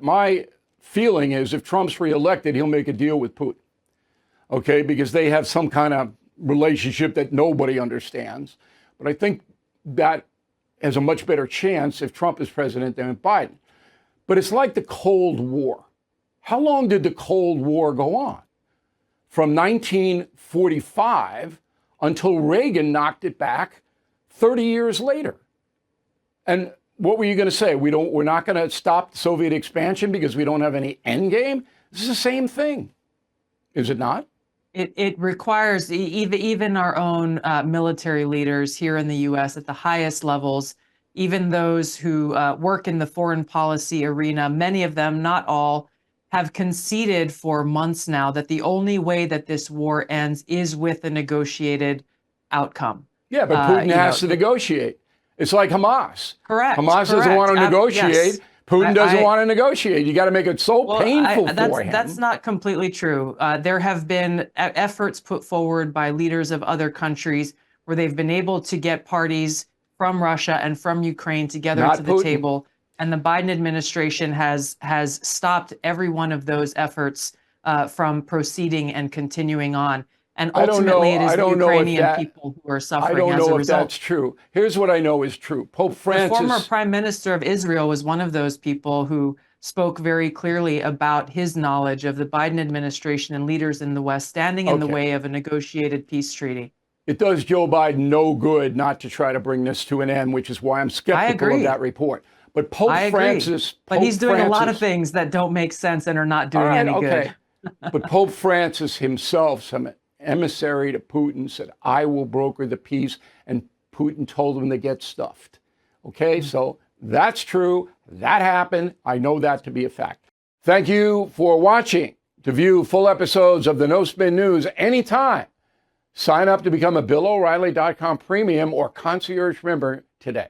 My feeling is if Trump's reelected, he'll make a deal with Putin. Okay, because they have some kind of relationship that nobody understands. But I think that has a much better chance if Trump is president than Biden. But it's like the Cold War. How long did the Cold War go on? From 1945 until Reagan knocked it back 30 years later. And what were you going to say? We're not going to stop Soviet expansion because we don't have any end game? This is the same thing, is it not? It requires even our own military leaders here in the U.S. at the highest levels, even those who work in the foreign policy arena, many of them, not all, have conceded for months now that the only way that this war ends is with a negotiated outcome. Yeah, but Putin has to negotiate. It's like Hamas. Correct. Hamas doesn't want to negotiate. Yes. Putin doesn't want to negotiate. You got to make it so painful for him. That's not completely true. There have been efforts put forward by leaders of other countries where they've been able to get parties from Russia and from Ukraine together to the table. And the Biden administration has stopped every one of those efforts from proceeding and continuing on. And ultimately, it is the Ukrainian people who are suffering as a result. I don't know if that's true. Here's what I know is true. Pope Francis... The former Prime Minister of Israel was one of those people who spoke very clearly about his knowledge of the Biden administration and leaders in the West standing in the way of a negotiated peace treaty. It does Joe Biden no good not to try to bring this to an end, which is why I'm skeptical of that report. But Pope Francis... But he's doing a lot of things that don't make sense and are not doing any good. But Pope Francis himself, some emissary to Putin, said, I will broker the peace, and Putin told him to get stuffed. Okay, so that's true. That happened. I know that to be a fact. Thank you for watching. To view full episodes of the No Spin News anytime, sign up to become a BillO'Reilly.com premium or concierge member today.